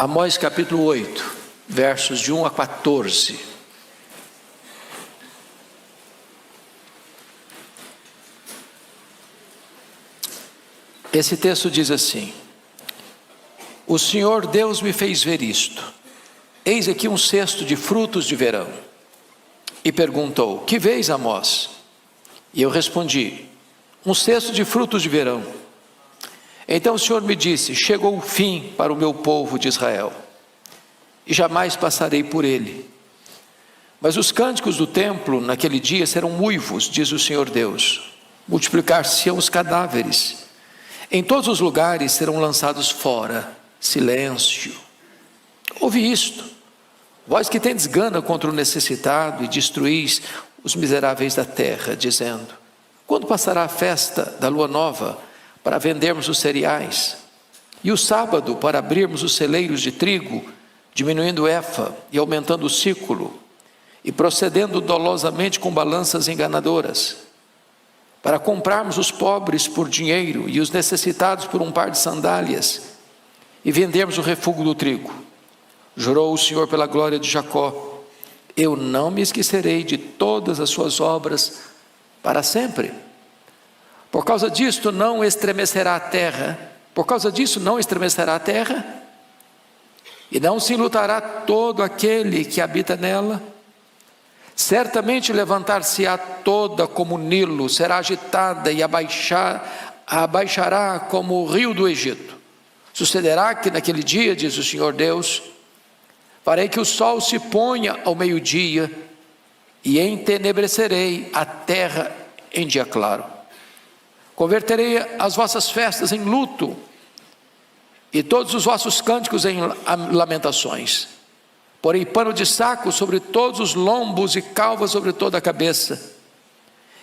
Amós capítulo 8, versos de 1 a 14. Esse texto diz assim: O Senhor Deus me fez ver isto. Eis aqui um cesto de frutos de verão. E perguntou: Que vês, Amós? E eu respondi: Um cesto de frutos de verão. Então o Senhor me disse: Chegou o fim para o meu povo de Israel, e jamais passarei por ele. Mas os cânticos do templo naquele dia serão uivos, diz o Senhor Deus. Multiplicar-se-ão os cadáveres. Em todos os lugares serão lançados fora. Silêncio. Ouve isto, vós que tendes gana contra o necessitado e destruís os miseráveis da terra, dizendo: Quando passará a festa da lua nova, para vendermos os cereais, e o sábado para abrirmos os celeiros de trigo, diminuindo o efa e aumentando o sículo, e procedendo dolosamente com balanças enganadoras, para comprarmos os pobres por dinheiro e os necessitados por um par de sandálias, e vendermos o refúgio do trigo. Jurou o Senhor pela glória de Jacó: Eu não me esquecerei de todas as suas obras para sempre. Por causa disto não estremecerá a terra, por causa disso não estremecerá a terra, e não se enlutará todo aquele que habita nela. Certamente levantar-se-á toda como o Nilo, será agitada e abaixará como o rio do Egito. Sucederá que naquele dia, diz o Senhor Deus, farei que o sol se ponha ao meio-dia, e entenebrecerei a terra em dia claro. Converterei as vossas festas em luto, e todos os vossos cânticos em lamentações. Porei pano de saco sobre todos os lombos e calvas sobre toda a cabeça.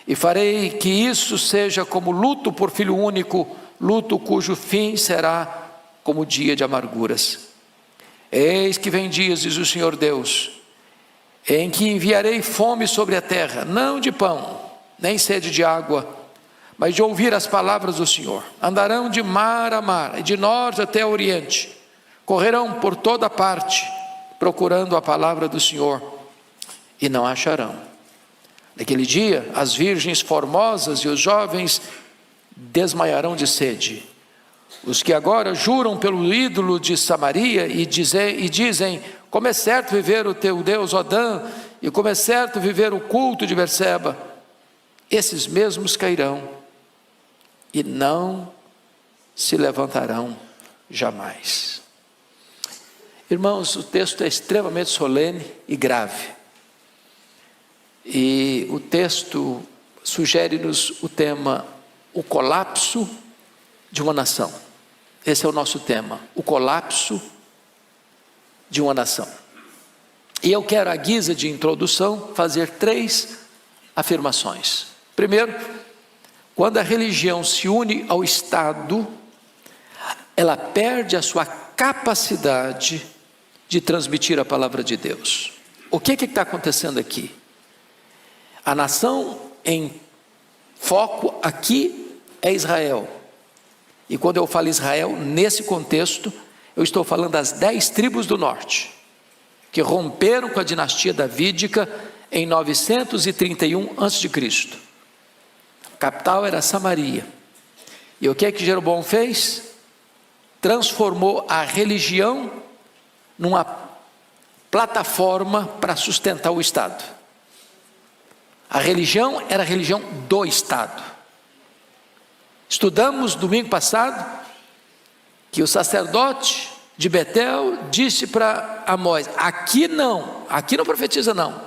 E farei que isso seja como luto por filho único, luto cujo fim será como dia de amarguras. Eis que vem dias, diz o Senhor Deus, em que enviarei fome sobre a terra, não de pão, nem sede de água, mas de ouvir as palavras do Senhor. Andarão de mar a mar, e de norte até o oriente, correrão por toda parte, procurando a palavra do Senhor, e não acharão. Naquele dia, as virgens formosas e os jovens desmaiarão de sede. Os que agora juram pelo ídolo de Samaria e dizem: Como é certo viver o teu Deus Odã, e como é certo viver o culto de Berseba, esses mesmos cairão e não se levantarão jamais. Irmãos, o texto é extremamente solene e grave. E o texto sugere-nos o tema: o colapso de uma nação. Esse é o nosso tema, o colapso de uma nação. E eu quero, à guisa de introdução, fazer 3 afirmações. Primeiro, quando a religião se une ao Estado, ela perde a sua capacidade de transmitir a palavra de Deus. O que está acontecendo aqui? A nação em foco aqui é Israel. E quando eu falo Israel, nesse contexto, eu estou falando das 10 tribos do norte, que romperam com a dinastia davídica em 931 a.C. A capital era Samaria. E o que é que Jeroboão fez? Transformou a religião numa plataforma para sustentar o Estado. A religião era a religião do Estado. Estudamos domingo passado que o sacerdote de Betel disse para Amós: aqui não profetiza não,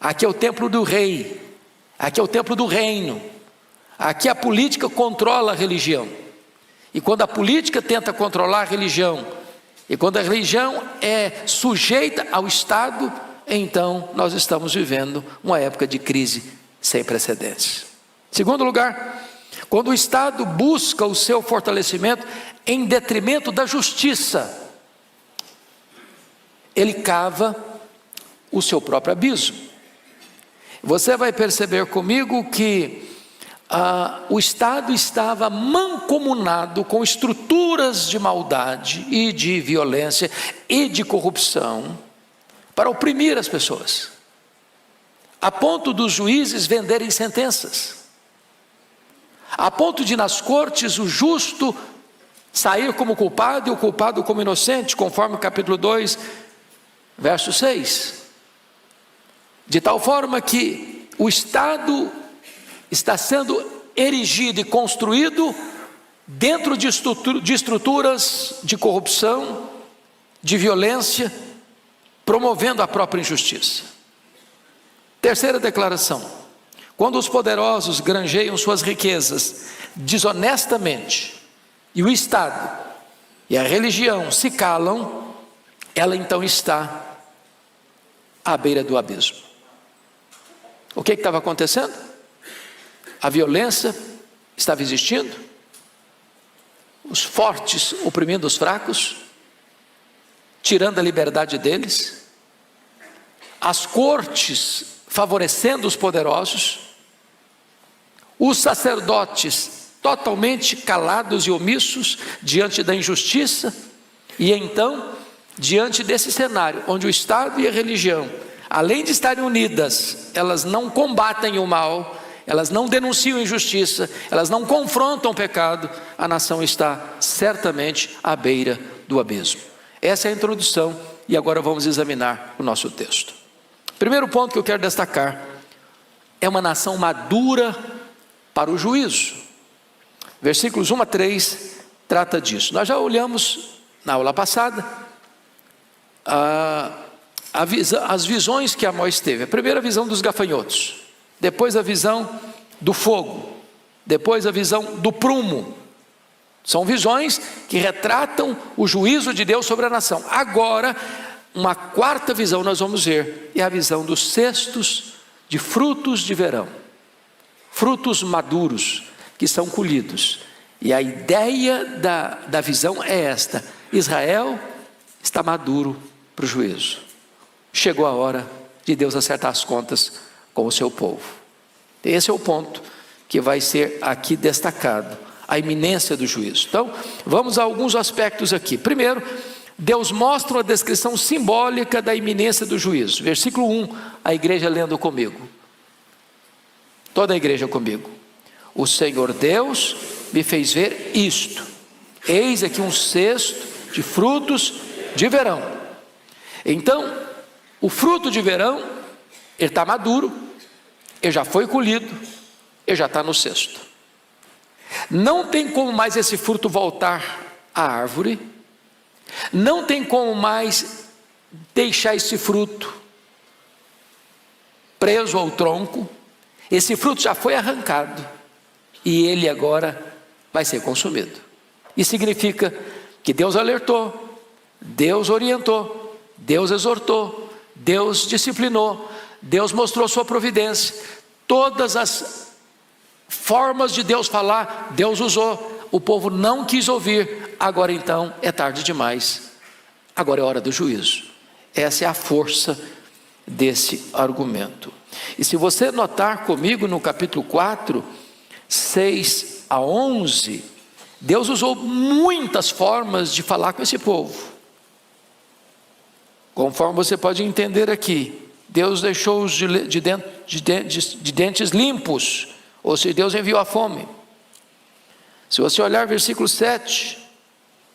aqui é o templo do rei, aqui é o templo do reino, aqui a política controla a religião. E quando a política tenta controlar a religião, e quando a religião é sujeita ao Estado, então nós estamos vivendo uma época de crise sem precedentes. Segundo lugar, quando o Estado busca o seu fortalecimento em detrimento da justiça, ele cava o seu próprio abismo. Você vai perceber comigo que o Estado estava mancomunado com estruturas de maldade e de violência e de corrupção para oprimir as pessoas, a ponto dos juízes venderem sentenças, a ponto de nas cortes o justo sair como culpado e o culpado como inocente, conforme o capítulo 2, verso 6. De tal forma que o Estado está sendo erigido e construído dentro de estruturas de corrupção, de violência, promovendo a própria injustiça. Terceira declaração: quando os poderosos granjeiam suas riquezas desonestamente, e o Estado e a religião se calam, ela então está à beira do abismo. O que estava acontecendo? A violência estava existindo, os fortes oprimindo os fracos, tirando a liberdade deles, as cortes favorecendo os poderosos, os sacerdotes totalmente calados e omissos diante da injustiça. E então, diante desse cenário, onde o Estado e a religião, além de estarem unidas, elas não combatem o mal, elas não denunciam injustiça, elas não confrontam o pecado, a nação está certamente à beira do abismo. Essa é a introdução, e agora vamos examinar o nosso texto. Primeiro ponto que eu quero destacar: é uma nação madura para o juízo. Versículos 1 a 3 trata disso. Nós já olhamos na aula passada as visões que Amós teve. A primeira visão dos gafanhotos, depois a visão do fogo, depois a visão do prumo. São visões que retratam o juízo de Deus sobre a nação. Agora, uma quarta visão nós vamos ver, é a visão dos cestos de frutos de verão, frutos maduros que são colhidos. E a ideia da visão é esta: Israel está maduro para o juízo. Chegou a hora de Deus acertar as contas com o seu povo. Esse é o ponto que vai ser aqui destacado, a iminência do juízo. Então, vamos a alguns aspectos aqui. Primeiro, Deus mostra uma descrição simbólica da iminência do juízo. Versículo 1, a igreja lendo comigo. Toda a igreja comigo. O Senhor Deus me fez ver isto. Eis aqui um cesto de frutos de verão. Então, o fruto de verão, ele está maduro, ele já foi colhido, ele já está no cesto. Não tem como mais esse fruto voltar à árvore, não tem como mais deixar esse fruto preso ao tronco. Esse fruto já foi arrancado e ele agora vai ser consumido. Isso significa que Deus alertou, Deus orientou, Deus exortou, Deus disciplinou, Deus mostrou sua providência. Todas as formas de Deus falar, Deus usou. O povo não quis ouvir. Agora então é tarde demais. Agora é hora do juízo. Essa é a força desse argumento. E se você notar comigo no capítulo 4, 6 a 11, Deus usou muitas formas de falar com esse povo. Conforme você pode entender aqui, Deus deixou-os de dentes limpos, ou seja, Deus enviou a fome. Se você olhar versículo 7,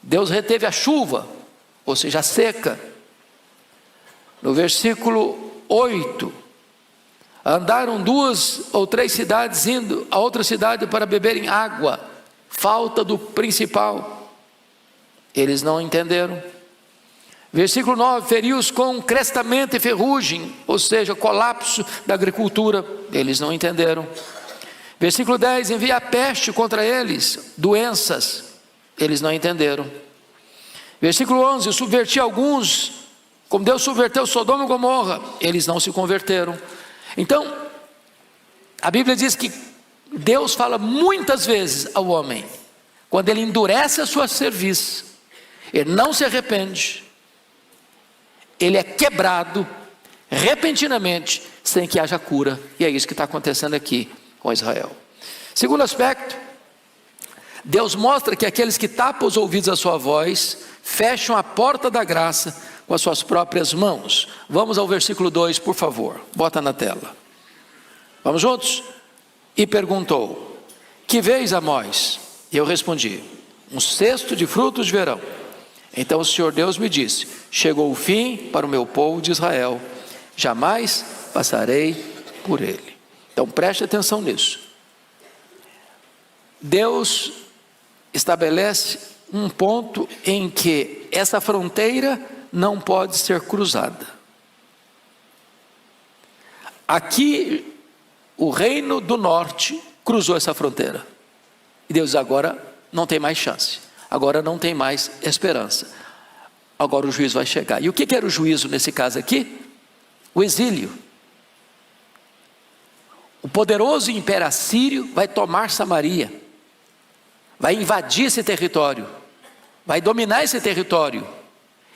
Deus reteve a chuva, ou seja, a seca. No versículo 8, andaram 2 ou 3 cidades indo a outra cidade para beberem água, falta do principal. Eles não entenderam. Versículo 9, feriu-os com crestamento e ferrugem, ou seja, colapso da agricultura. Eles não entenderam. Versículo 10, envia a peste contra eles, doenças. Eles não entenderam. Versículo 11, subverti alguns, como Deus subverteu Sodoma e Gomorra. Eles não se converteram. Então, a Bíblia diz que Deus fala muitas vezes ao homem, quando ele endurece a sua cerviz, ele não se arrepende, ele é quebrado repentinamente, sem que haja cura. E é isso que está acontecendo aqui com Israel. Segundo aspecto, Deus mostra que aqueles que tapam os ouvidos à sua voz, fecham a porta da graça com as suas próprias mãos. Vamos ao versículo 2, por favor, bota na tela. Vamos juntos? E perguntou: que vês, Amós? E eu respondi: um cesto de frutos de verão. Então o Senhor Deus me disse: chegou o fim para o meu povo de Israel, jamais passarei por ele. Então preste atenção nisso. Deus estabelece um ponto em que essa fronteira não pode ser cruzada. Aqui o reino do norte cruzou essa fronteira. E Deus diz: agora não tem mais chance. Agora não tem mais esperança. Agora o juízo vai chegar. E o que era o juízo nesse caso aqui? O exílio. O poderoso império assírio vai tomar Samaria, vai invadir esse território, vai dominar esse território.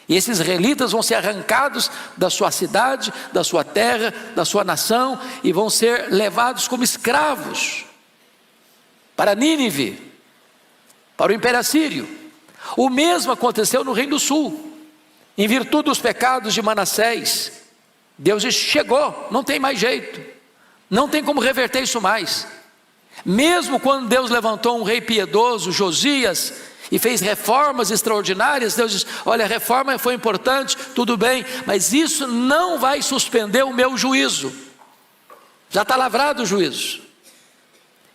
E esses israelitas vão ser arrancados da sua cidade, da sua terra, da sua nação, e vão ser levados como escravos para Nínive, para o império assírio. O mesmo aconteceu no Reino do Sul, em virtude dos pecados de Manassés. Deus disse: chegou, não tem mais jeito, não tem como reverter isso mais. Mesmo quando Deus levantou um rei piedoso, Josias, e fez reformas extraordinárias, Deus disse: olha, a reforma foi importante, tudo bem, mas isso não vai suspender o meu juízo. Já está lavrado o juízo.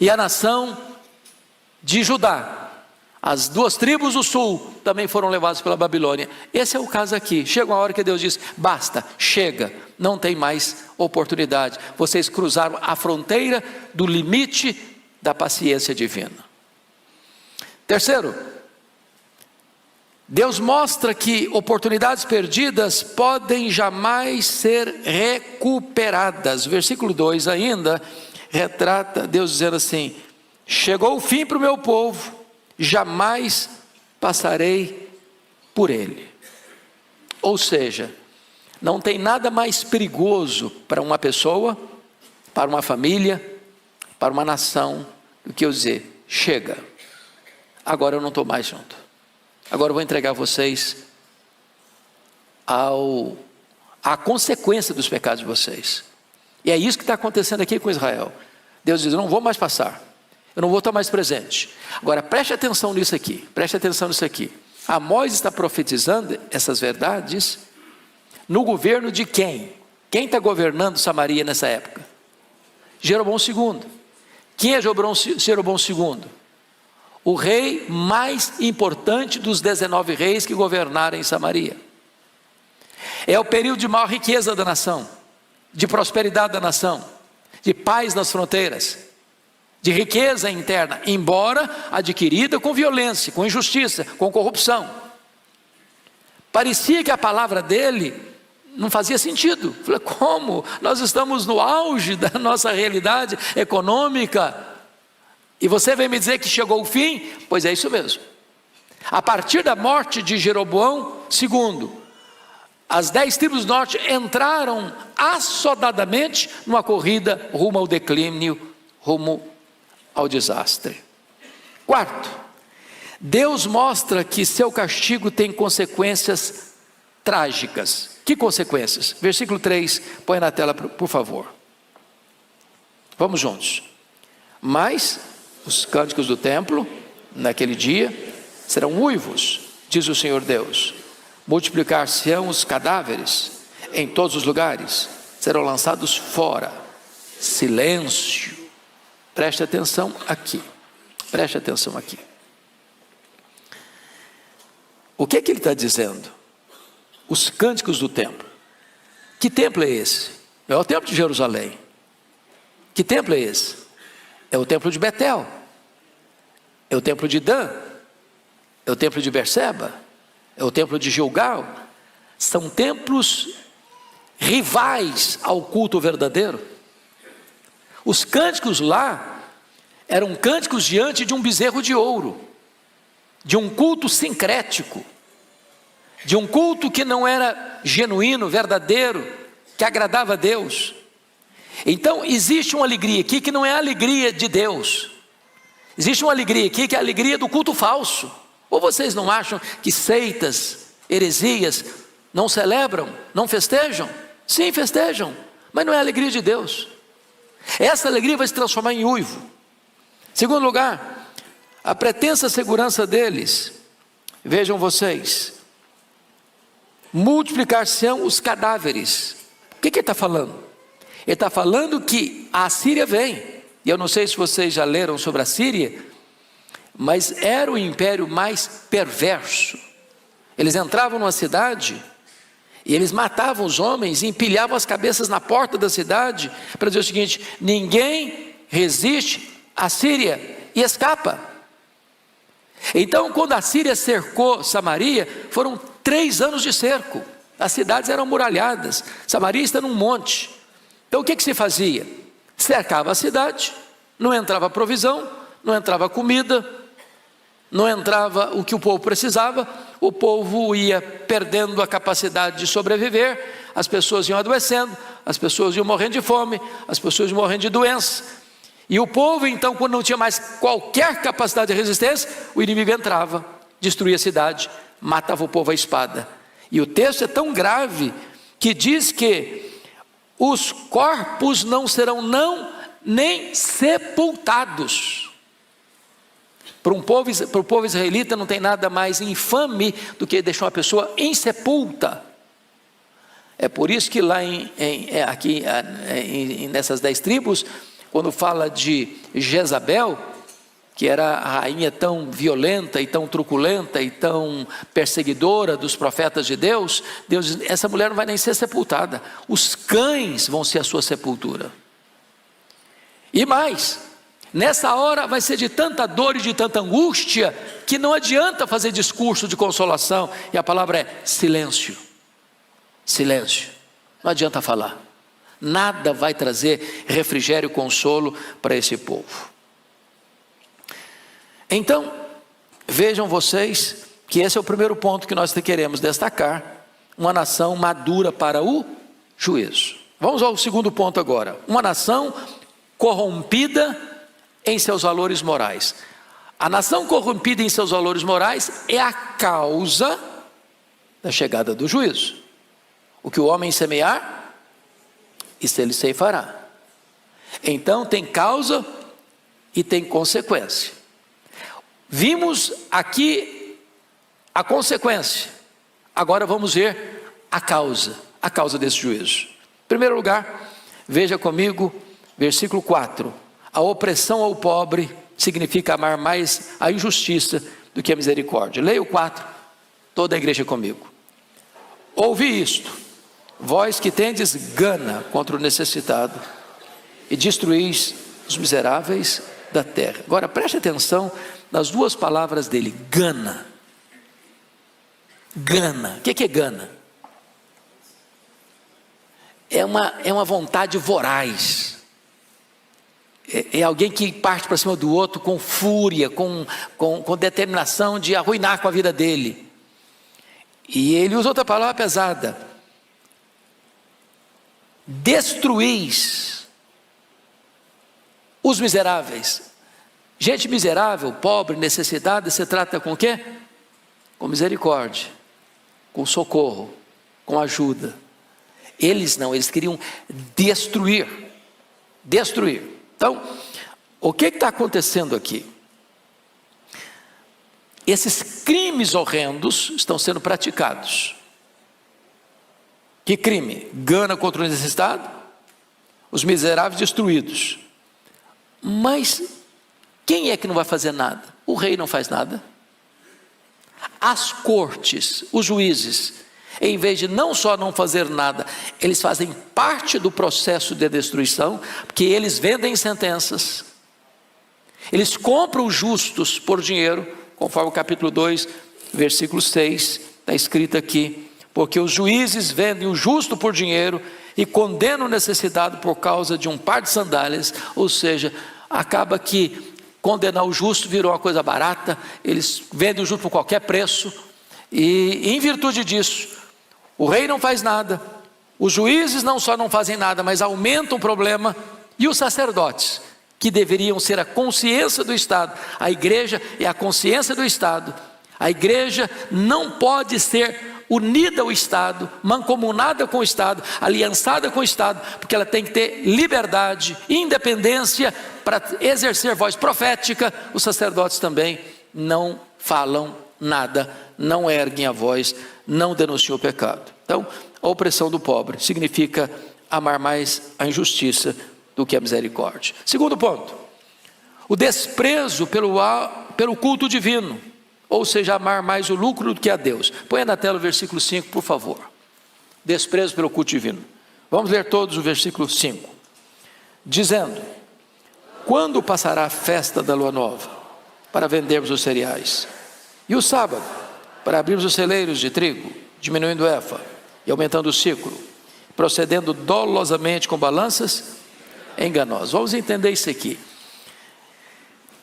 E a nação de Judá, as 2 tribos do sul, também foram levadas pela Babilônia. Esse é o caso aqui. Chega uma hora que Deus diz: basta, chega, não tem mais oportunidade. Vocês cruzaram a fronteira do limite da paciência divina. Terceiro, Deus mostra que oportunidades perdidas podem jamais ser recuperadas. Versículo 2 ainda retrata Deus dizendo assim: chegou o fim para o meu povo, jamais passarei por ele. Ou seja, não tem nada mais perigoso para uma pessoa, para uma família, para uma nação, do que eu dizer: chega, agora eu não estou mais junto, agora eu vou entregar vocês à consequência dos pecados de vocês. E é isso que está acontecendo aqui com Israel. Deus diz: eu não vou mais passar, eu não vou estar mais presente. Agora preste atenção nisso aqui, preste atenção nisso aqui. Amós está profetizando essas verdades no governo de quem? Quem está governando Samaria nessa época? Jeroboão II. Quem é Jeroboão II? O rei mais importante dos 19 reis que governaram em Samaria. É o período de maior riqueza da nação, de prosperidade da nação, de paz nas fronteiras, de riqueza interna, embora adquirida com violência, com injustiça, com corrupção. Parecia que a palavra dele não fazia sentido. Falei: como? Nós estamos no auge da nossa realidade econômica, e você vem me dizer que chegou o fim? Pois é isso mesmo. A partir da morte de Jeroboão II, as 10 tribos do norte entraram assodadamente numa corrida rumo ao declínio, rumo ao desastre. Quarto, Deus mostra que seu castigo tem consequências trágicas. Que consequências? Versículo 3, põe na tela, por favor. Vamos juntos. Mas os cânticos do templo, naquele dia, serão uivos, diz o Senhor Deus. Multiplicar-se-ão os cadáveres em todos os lugares, serão lançados fora. Silêncio. Preste atenção aqui. Preste atenção aqui. O que é que ele está dizendo? Os cânticos do templo. Que templo é esse? É o templo de Jerusalém. Que templo é esse? É o templo de Betel. É o templo de Dan. É o templo de Berseba. É o templo de Gilgal. São templos rivais ao culto verdadeiro. Os cânticos lá eram cânticos diante de um bezerro de ouro, de um culto sincrético, de um culto que não era genuíno, verdadeiro, que agradava a Deus. Então existe uma alegria aqui que não é a alegria de Deus, Existe uma alegria aqui que é a alegria do culto falso. Ou vocês não acham que seitas, heresias, não celebram, não festejam? Sim, festejam, mas não é a alegria de Deus. Essa alegria vai se transformar em uivo. Segundo lugar, a pretensa segurança deles, vejam vocês, multiplicar-se-ão os cadáveres. O que ele está falando? Ele está falando que a Assíria vem. E eu não sei se vocês já leram sobre a Síria, mas era o império mais perverso. Eles entravam numa cidade e eles matavam os homens e empilhavam as cabeças na porta da cidade para dizer o seguinte: ninguém resiste à Síria e escapa. Então, quando a Síria cercou Samaria, foram 3 anos de cerco. As cidades eram muralhadas, Samaria está num monte. Então o que se fazia? Cercava a cidade, não entrava provisão, não entrava comida, não entrava o que o povo precisava, o povo ia perdendo a capacidade de sobreviver, as pessoas iam adoecendo, as pessoas iam morrendo de fome, as pessoas iam morrendo de doença, e o povo então, quando não tinha mais qualquer capacidade de resistência, o inimigo entrava, destruía a cidade, matava o povo à espada. E o texto é tão grave, que diz que os corpos não serão nem sepultados. Para o povo israelita não tem nada mais infame do que deixar uma pessoa insepulta. É por isso que lá nessas 10 tribos, quando fala de Jezabel, que era a rainha tão violenta e tão truculenta e tão perseguidora dos profetas de Deus, Deus diz: essa mulher não vai nem ser sepultada, os cães vão ser a sua sepultura. E mais, nessa hora vai ser de tanta dor e de tanta angústia, que não adianta fazer discurso de consolação, e a palavra é silêncio. Silêncio, não adianta falar, nada vai trazer refrigério e consolo para esse povo. Então, vejam vocês que esse é o primeiro ponto que nós queremos destacar: uma nação madura para o juízo. Vamos ao segundo ponto agora: uma nação corrompida em seus valores morais. A nação corrompida em seus valores morais é a causa da chegada do juízo. O que o homem semear, isso ele ceifará. Então tem causa e tem consequência. Vimos aqui a consequência, agora vamos ver a causa desse juízo. Em primeiro lugar, veja comigo, versículo 4, a opressão ao pobre significa amar mais a injustiça do que a misericórdia. Leia o 4, toda a igreja comigo. Ouvi isto, vós que tendes gana contra o necessitado, e destruís os miseráveis da terra. Agora preste atenção nas 2 palavras dele: gana. Gana, o que é gana? É uma vontade voraz, é alguém que parte para cima do outro com fúria, com determinação de arruinar com a vida dele. E ele usa outra palavra pesada: destruís os miseráveis. Gente miserável, pobre, necessitada, se trata com o quê? Com misericórdia, com socorro, com ajuda. Eles não, eles queriam destruir. Então, o que está acontecendo aqui? Esses crimes horrendos estão sendo praticados. Que crime? Gana contra o necessitado, os miseráveis destruídos. Mas quem é que não vai fazer nada? O rei não faz nada. As cortes, os juízes, em vez de não só não fazer nada, eles fazem parte do processo de destruição, porque eles vendem sentenças, eles compram os justos por dinheiro, conforme o capítulo 2, versículo 6, está escrito aqui: porque os juízes vendem o justo por dinheiro e condenam o necessitado por causa de um par de sandálias. Ou seja, acaba que condenar o justo virou uma coisa barata, eles vendem o justo por qualquer preço, e em virtude disso, o rei não faz nada, os juízes não só não fazem nada, mas aumentam o problema, e os sacerdotes, que deveriam ser a consciência do Estado. A igreja é a consciência do Estado. A igreja não pode ser unida ao Estado, mancomunada com o Estado, aliançada com o Estado, porque ela tem que ter liberdade, independência para exercer voz profética. Os sacerdotes também não falam nada, não erguem a voz, não denunciam o pecado. Então, a opressão do pobre significa amar mais a injustiça do que a misericórdia. Segundo ponto, o desprezo pelo culto divino, ou seja, amar mais o lucro do que a Deus. Põe na tela o versículo 5, por favor. Desprezo pelo culto divino. Vamos ler todos o versículo 5. Dizendo: quando passará a festa da lua nova, para vendermos os cereais, e o sábado, para abrirmos os celeiros de trigo, diminuindo o efa e aumentando o ciclo, procedendo dolosamente com balanças enganosas. Vamos entender isso aqui.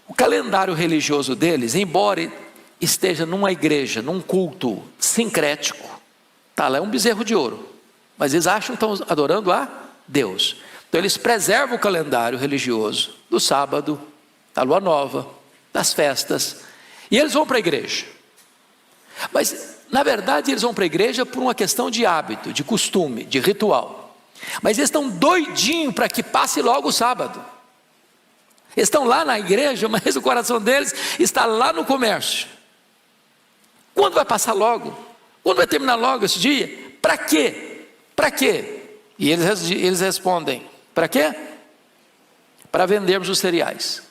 O calendário religioso deles, embora esteja numa igreja, num culto sincrético, tá lá, é um bezerro de ouro, mas eles acham que estão adorando a Deus. Então eles preservam o calendário religioso do sábado, da lua nova, das festas, e eles vão para a igreja. Mas na verdade eles vão para a igreja por uma questão de hábito, de costume, de ritual. Mas eles estão doidinhos para que passe logo o sábado. Eles estão lá na igreja, mas o coração deles está lá no comércio. Quando vai passar logo? Quando vai terminar logo esse dia? Para quê? Para quê? E eles respondem: para quê? Para vendermos os cereais.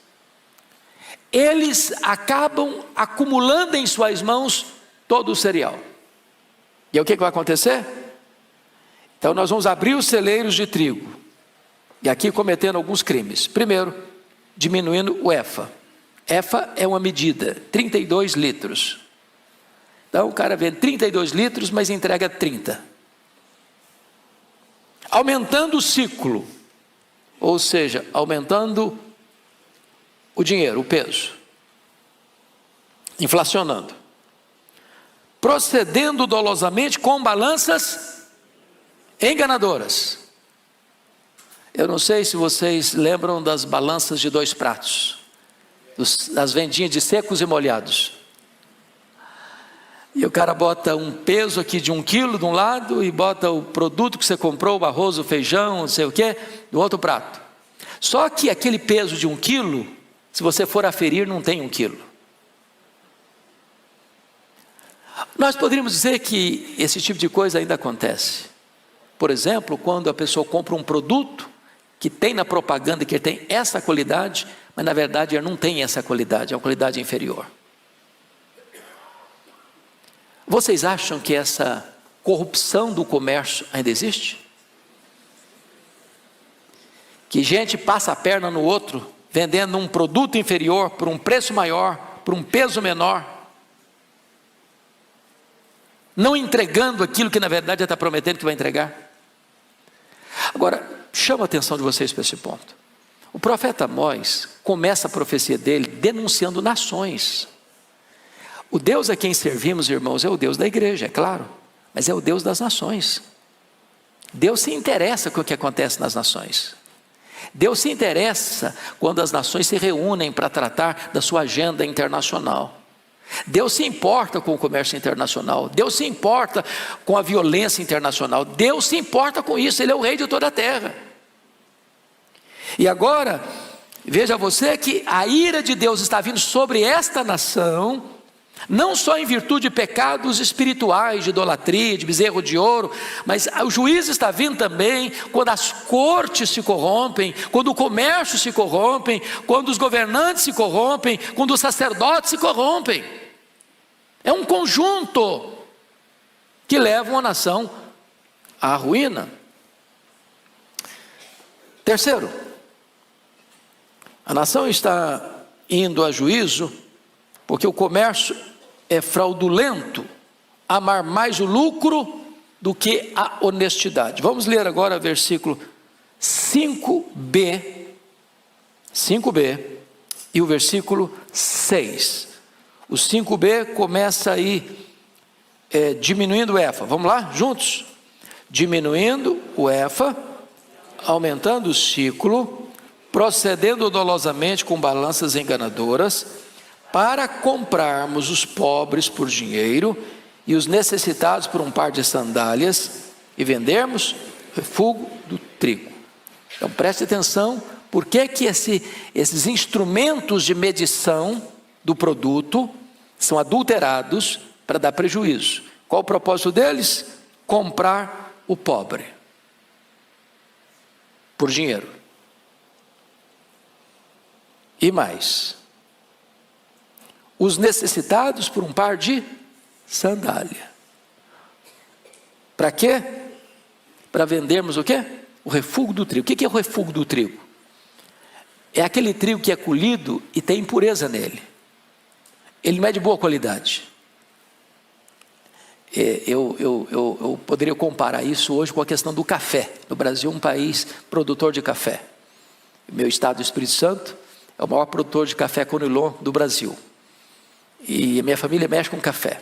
Eles acabam acumulando em suas mãos todo o cereal. E aí o que vai acontecer? Então nós vamos abrir os celeiros de trigo, e aqui cometendo alguns crimes. Primeiro, diminuindo o efa. Efa é uma medida, 32 litros. Então o cara vende 32 litros, mas entrega 30. Aumentando o ciclo, ou seja, aumentando o dinheiro, o peso, inflacionando, procedendo dolosamente com balanças enganadoras. Eu não sei se vocês lembram das balanças de 2 pratos, das vendinhas de secos e molhados. E o cara bota um peso aqui de 1 quilo de um lado, e bota o produto que você comprou, o arroz, o feijão, não sei o que, do outro prato. Só que aquele peso de 1 quilo, se você for aferir, não tem 1 quilo. Nós poderíamos dizer que esse tipo de coisa ainda acontece. Por exemplo, quando a pessoa compra um produto que tem na propaganda que ele tem essa qualidade, mas na verdade ele não tem essa qualidade, é uma qualidade inferior. Vocês acham que essa corrupção do comércio ainda existe? Que gente passa a perna no outro, vendendo um produto inferior por um preço maior, por um peso menor, não entregando aquilo que na verdade está prometendo que vai entregar. Agora, chama a atenção de vocês para esse ponto. O profeta Amós começa a profecia dele denunciando nações. O Deus a quem servimos, irmãos, é o Deus da igreja, é claro, mas é o Deus das nações. Deus se interessa com o que acontece nas nações. Deus se interessa quando as nações se reúnem para tratar da sua agenda internacional. Deus se importa com o comércio internacional. Deus se importa com a violência internacional. Deus se importa com isso. Ele é o rei de toda a terra. E agora, veja você que a ira de Deus está vindo sobre esta nação, não só em virtude de pecados espirituais, de idolatria, de bezerro de ouro, mas o juízo está vindo também quando as cortes se corrompem, quando o comércio se corrompe, quando os governantes se corrompem, quando os sacerdotes se corrompem. É um conjunto que leva uma nação à ruína. Terceiro, a nação está indo a juízo porque o comércio é fraudulento, amar mais o lucro do que a honestidade. Vamos ler agora o versículo 5b e o versículo 6. O 5b começa aí diminuindo o efa. Vamos lá, juntos? Diminuindo o efa, aumentando o ciclo, procedendo dolosamente com balanças enganadoras, para comprarmos os pobres por dinheiro e os necessitados por um par de sandálias e vendermos o refúgio do trigo. Então preste atenção, por que esses instrumentos de medição do produto são adulterados para dar prejuízo. Qual o propósito deles? Comprar o pobre por dinheiro. E mais, os necessitados por um par de sandália. Para quê? Para vendermos o quê? O refúgio do trigo. O que é o refúgio do trigo? É aquele trigo que é colhido e tem impureza nele. Ele não é de boa qualidade. Eu poderia comparar isso hoje com a questão do café. No Brasil, um país produtor de café. Meu estado, do Espírito Santo, é o maior produtor de café Conilon do Brasil. E a minha família mexe com café.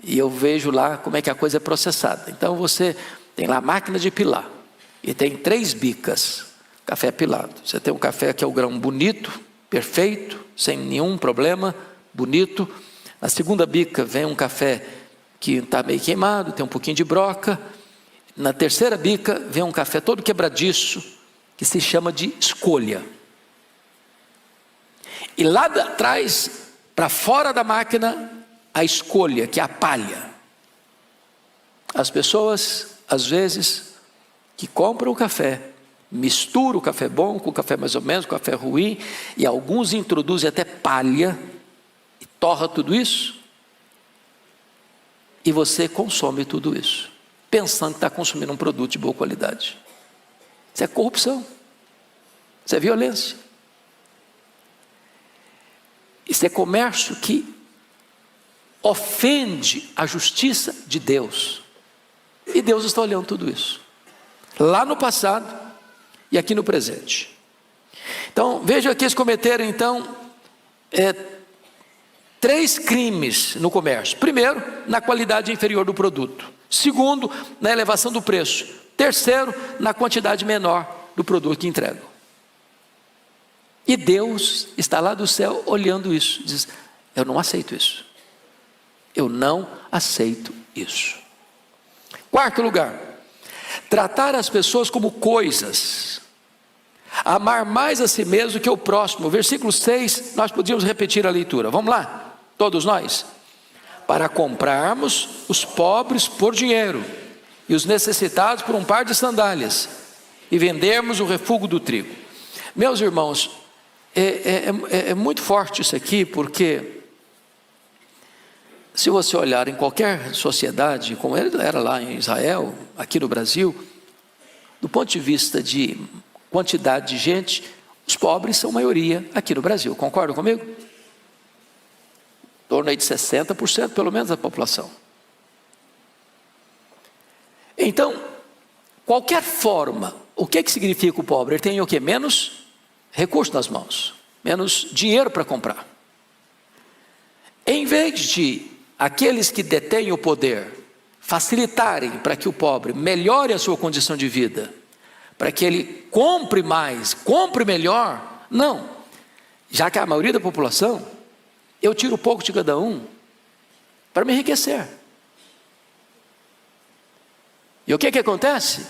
E eu vejo lá como é que a coisa é processada. Então você tem lá a máquina de pilar. E tem 3 bicas, café pilado. Você tem um café que é o grão bonito, perfeito, sem nenhum problema, bonito. Na segunda bica vem um café que está meio queimado, tem um pouquinho de broca. Na terceira bica vem um café todo quebradiço, que se chama de escolha. E lá atrás, para fora da máquina, a escolha, que é a palha. As pessoas, às vezes, que compram o café, misturam o café bom com o café mais ou menos, com o café ruim, e alguns introduzem até palha, e torra tudo isso, e você consome tudo isso, pensando que está consumindo um produto de boa qualidade. Isso é corrupção, isso é violência. Isso é comércio que ofende a justiça de Deus. E Deus está olhando tudo isso, lá no passado e aqui no presente. Então, veja que eles cometeram, então, 3 crimes no comércio. Primeiro, na qualidade inferior do produto. Segundo, na elevação do preço. Terceiro, na quantidade menor do produto que entregam. E Deus está lá do céu olhando isso. Diz, eu não aceito isso. Eu não aceito isso. Quarto lugar, tratar as pessoas como coisas. Amar mais a si mesmo que o próximo. Versículo 6, nós podíamos repetir a leitura. Vamos lá, todos nós. Para comprarmos os pobres por dinheiro e os necessitados por um par de sandálias e vendermos o refúgio do trigo. Meus irmãos, é muito forte isso aqui, porque se você olhar em qualquer sociedade, como era lá em Israel, aqui no Brasil, do ponto de vista de quantidade de gente, os pobres são maioria aqui no Brasil, concordam comigo? Em torno aí de 60% pelo menos da população. Então, qualquer forma, o que significa o pobre? Ele tem o quê? Menos recurso nas mãos, menos dinheiro para comprar. Em vez de aqueles que detêm o poder facilitarem para que o pobre melhore a sua condição de vida, para que ele compre mais, compre melhor, não. Já que a maioria da população, eu tiro um pouco de cada um para me enriquecer. E o que acontece?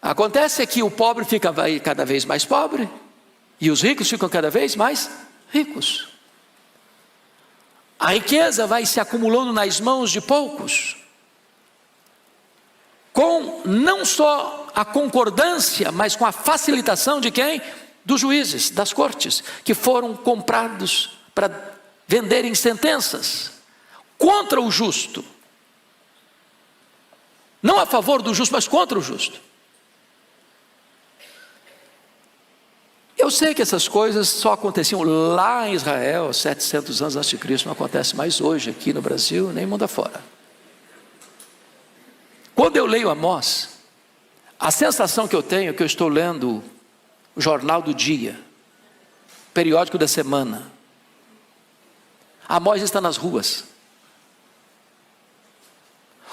Acontece que o pobre fica cada vez mais pobre e os ricos ficam cada vez mais ricos. A riqueza vai se acumulando nas mãos de poucos, com não só a concordância, mas com a facilitação de quem? Dos juízes, das cortes, que foram comprados para venderem sentenças contra o justo. Não a favor do justo, mas contra o justo. Eu sei que essas coisas só aconteciam lá em Israel, 700 anos antes de Cristo, não acontece mais hoje aqui no Brasil, nem mundo afora. Quando eu leio Amós, a sensação que eu tenho é que eu estou lendo o jornal do dia, periódico da semana. Amós está nas ruas.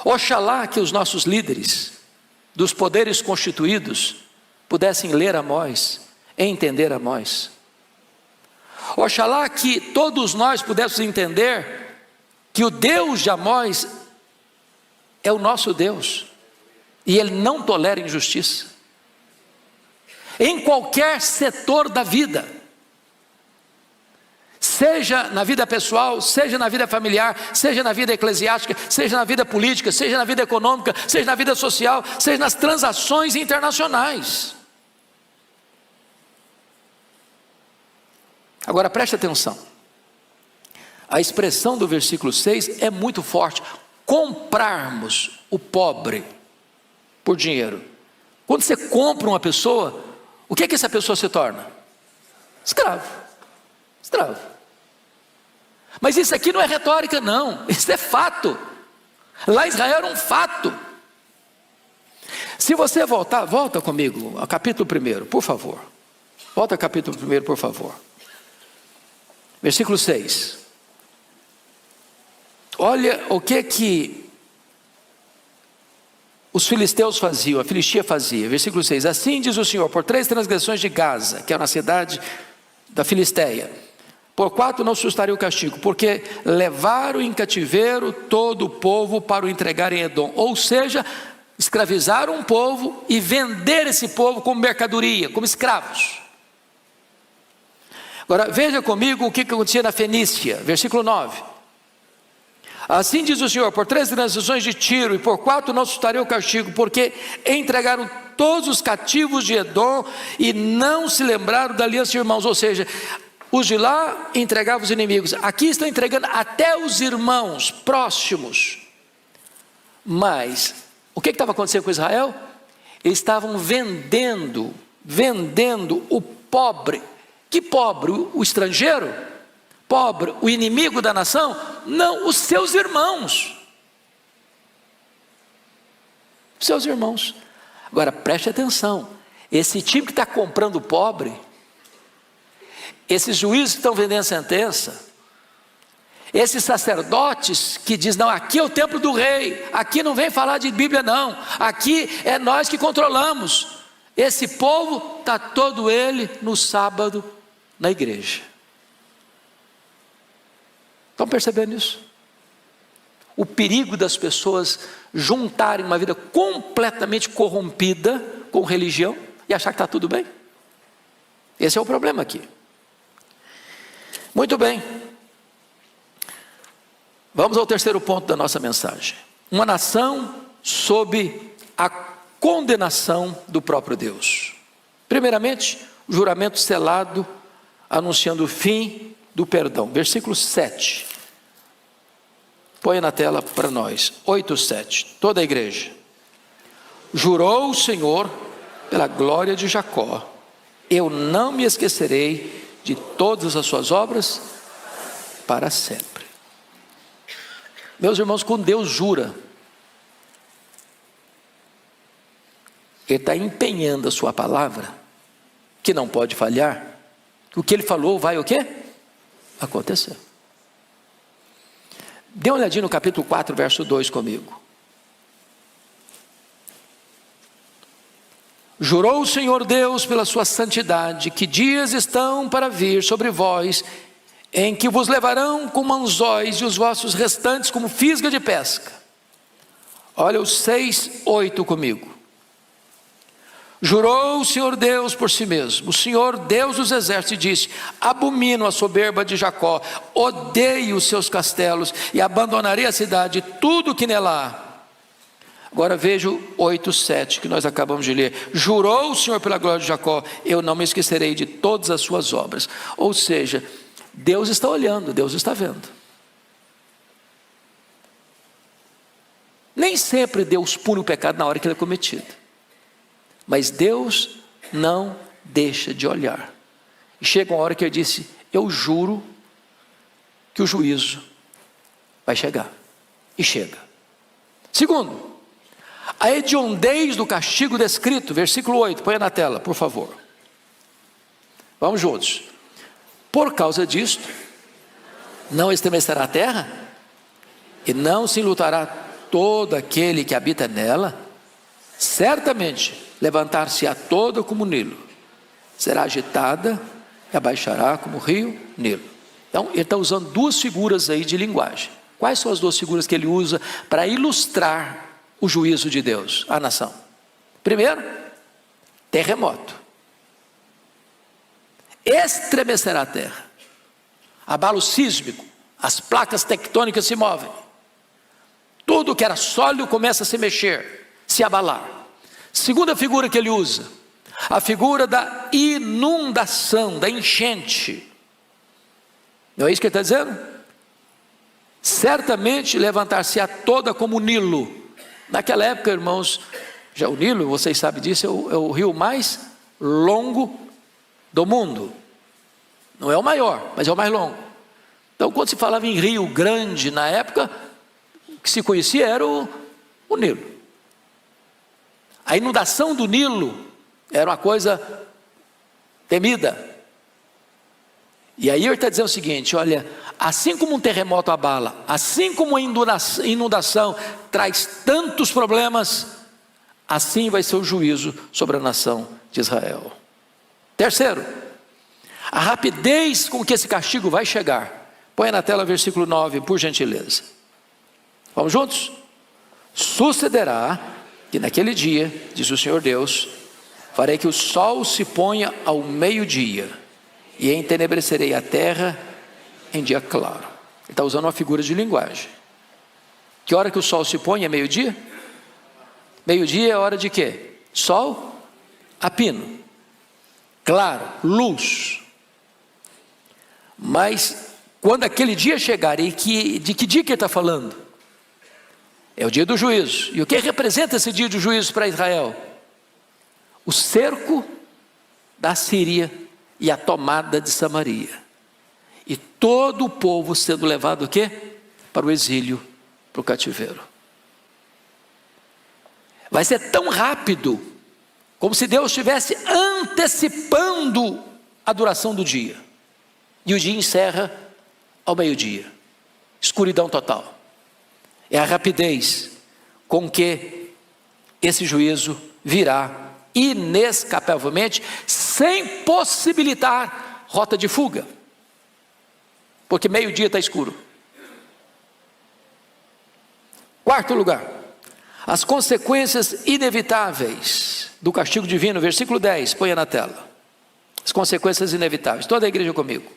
Oxalá que os nossos líderes dos poderes constituídos pudessem ler Amós, entender Amós. Oxalá que todos nós pudéssemos entender que o Deus de Amós é o nosso Deus, e Ele não tolera injustiça, em qualquer setor da vida, seja na vida pessoal, seja na vida familiar, seja na vida eclesiástica, seja na vida política, seja na vida econômica, seja na vida social, seja nas transações internacionais. Agora preste atenção, a expressão do versículo 6 é muito forte: comprarmos o pobre por dinheiro. Quando você compra uma pessoa, o que é que essa pessoa se torna? Escravo. Escravo. Mas isso aqui não é retórica, não, isso é fato. Lá em Israel era um fato. Se você volta comigo ao capítulo 1, por favor. Volta ao capítulo 1, por favor. Versículo 6. Olha o que os filisteus faziam, a Filistia fazia. Versículo 6. Assim diz o Senhor: por 3 transgressões de Gaza, que é uma cidade da Filisteia, por 4 não sustaria o castigo, porque levaram em cativeiro todo o povo para o entregar em Edom. Ou seja, escravizaram um povo e venderam esse povo como mercadoria, como escravos. Agora veja comigo o que acontecia na Fenícia, versículo 9. Assim diz o Senhor: por 3 transgressões de Tiro e por 4 não sustaria o castigo, porque entregaram todos os cativos de Edom e não se lembraram da aliança de irmãos. Ou seja, os de lá entregavam os inimigos, aqui estão entregando até os irmãos próximos. Mas o que estava acontecendo com Israel? Eles estavam vendendo o pobre. Que pobre? O estrangeiro? Pobre, o inimigo da nação? Não, os seus irmãos. Os seus irmãos. Agora preste atenção, esse time que está comprando o pobre, esses juízes que estão vendendo sentença, esses sacerdotes que dizem: não, aqui é o templo do rei, aqui não vem falar de Bíblia não, aqui é nós que controlamos. Esse povo está todo ele no sábado na igreja. Estão percebendo isso? O perigo das pessoas juntarem uma vida completamente corrompida com religião e achar que está tudo bem. Esse é o problema aqui. Muito bem, vamos ao terceiro ponto da nossa mensagem. Uma nação sob a condenação do próprio Deus. Primeiramente, o juramento selado anunciando o fim do perdão. Versículo 7. Põe na tela para nós. 8:7. Toda a igreja. Jurou o Senhor pela glória de Jacó: eu não me esquecerei de todas as suas obras para sempre. Meus irmãos, quando Deus jura, Ele está empenhando a sua palavra, que não pode falhar. O que Ele falou vai o quê? Acontecer. Dê uma olhadinha no capítulo 4, verso 2 comigo. Jurou o Senhor Deus pela sua santidade, que dias estão para vir sobre vós, em que vos levarão como anzóis e os vossos restantes como fisga de pesca. Olha o 6:8 comigo. Jurou o Senhor Deus por si mesmo, o Senhor Deus dos exércitos, disse: abomino a soberba de Jacó, odeio os seus castelos e abandonarei a cidade e tudo que nela há. Agora veja o 8:7 que nós acabamos de ler. Jurou o Senhor pela glória de Jacó: eu não me esquecerei de todas as suas obras. Ou seja, Deus está olhando, Deus está vendo. Nem sempre Deus pune o pecado na hora que ele é cometido, mas Deus não deixa de olhar. E chega uma hora que ele disse: eu juro que o juízo vai chegar. E chega. Segundo, a hediondez do castigo descrito, versículo 8, põe na tela, por favor. Vamos juntos. Por causa disto, não estremecerá a terra, e não se enlutará todo aquele que habita nela. certamente levantar-se-á toda como o Nilo, será agitada e abaixará como o rio Nilo. Então ele está usando duas figuras aí de linguagem. Quais são as duas figuras que ele usa para ilustrar o juízo de Deus à nação? Primeiro, terremoto. Estremecerá a terra, abalo sísmico, as placas tectônicas se movem, tudo que era sólido começa a se mexer, se abalar. Segunda figura que ele usa, a figura da inundação, da enchente. Não é isso que ele está dizendo? Certamente levantar-se-á toda como o Nilo. Naquela época, irmãos, já o Nilo, vocês sabem disso, é o rio mais longo do mundo. Não é o maior, mas é o mais longo. Então, quando se falava em rio grande na época, o que se conhecia era o Nilo. A inundação do Nilo era uma coisa temida. E aí ele está dizendo o seguinte: olha, assim como um terremoto abala, assim como a inundação traz tantos problemas, assim vai ser o juízo sobre a nação de Israel. Terceiro, a rapidez com que esse castigo vai chegar. Põe na tela o versículo 9, por gentileza. Vamos juntos? Sucederá que naquele dia, diz o Senhor Deus, farei que o sol se ponha ao meio-dia, e entenebrecerei a terra em dia claro. Ele está usando uma figura de linguagem. Que hora que o sol se põe é meio-dia? Meio-dia é hora de quê? Sol a pino. Claro, luz. Mas quando aquele dia chegar, de que dia que ele está falando? É o dia do juízo. E o que representa esse dia do juízo para Israel? O cerco da Síria e a tomada de Samaria. E todo o povo sendo levado o quê? Para o exílio, para o cativeiro. Vai ser tão rápido, como se Deus estivesse antecipando a duração do dia. E o dia encerra ao meio-dia. Escuridão total. É a rapidez com que esse juízo virá inescapavelmente, sem possibilitar rota de fuga. Porque meio-dia está escuro. Quarto lugar, as consequências inevitáveis do castigo divino, versículo 10, ponha na tela. As consequências inevitáveis, toda a igreja comigo.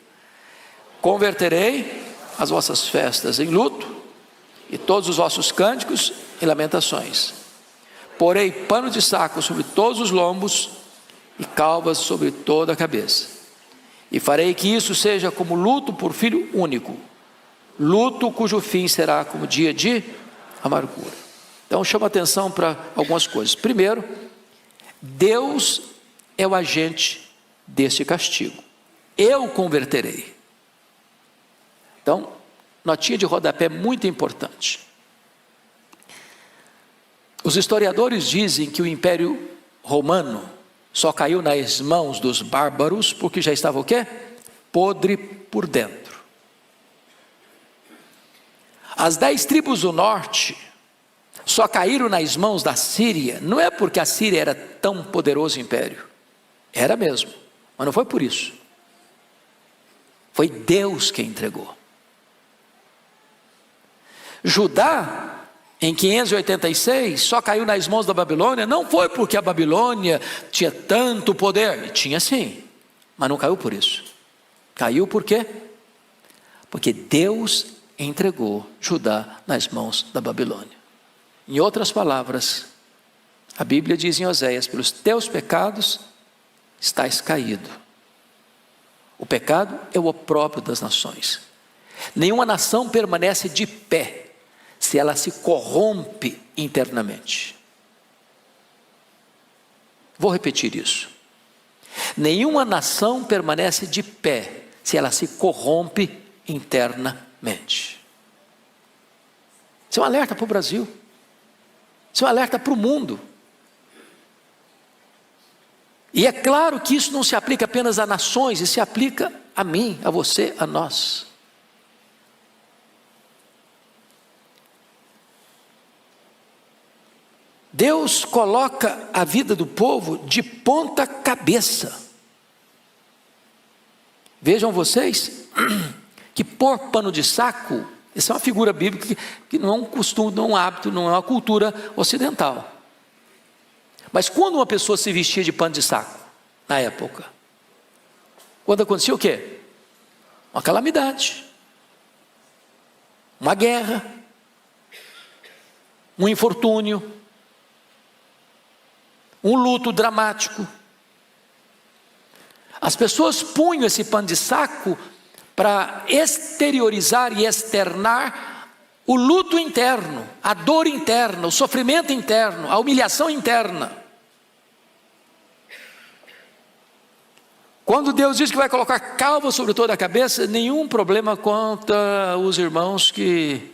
Converterei as vossas festas em luto, e todos os vossos cânticos em lamentações. Porei pano de saco sobre todos os lombos, e calvas sobre toda a cabeça. E farei que isso seja como luto por filho único, luto cujo fim será como dia de amargura. Então chama atenção para algumas coisas. Primeiro, Deus é o agente deste castigo. Eu converterei. Então, notinha de rodapé muito importante. Os historiadores dizem que o Império Romano só caiu nas mãos dos bárbaros porque já estava o quê? Podre por dentro. As 10 tribos do norte só caíram nas mãos da Síria, não é porque a Síria era tão poderoso império. Era mesmo, mas não foi por isso. Foi Deus quem entregou. Judá, em 586, só caiu nas mãos da Babilônia, não foi porque a Babilônia tinha tanto poder, tinha sim, mas não caiu por isso. Caiu por quê? Porque Deus entregou Judá nas mãos da Babilônia. Em outras palavras, a Bíblia diz em Oséias: pelos teus pecados estás caído. O pecado é o opróbrio das nações. Nenhuma nação permanece de pé se ela se corrompe internamente. Vou repetir isso. Nenhuma nação permanece de pé se ela se corrompe internamente. Isso é um alerta para o Brasil. Isso é um alerta para o mundo. E é claro que isso não se aplica apenas a nações, isso se aplica a mim, a você, a nós. Deus coloca a vida do povo de ponta cabeça. Vejam vocês que pôr pano de saco, essa é uma figura bíblica que não é um costume, não é um hábito, não é uma cultura ocidental. Mas quando uma pessoa se vestia de pano de saco, na época, quando acontecia o quê? Uma calamidade, uma guerra, um infortúnio, um luto dramático. As pessoas punham esse pano de saco para exteriorizar e externar o luto interno, a dor interna, o sofrimento interno, a humilhação interna. Quando Deus diz que vai colocar calva sobre toda a cabeça, nenhum problema contra os irmãos que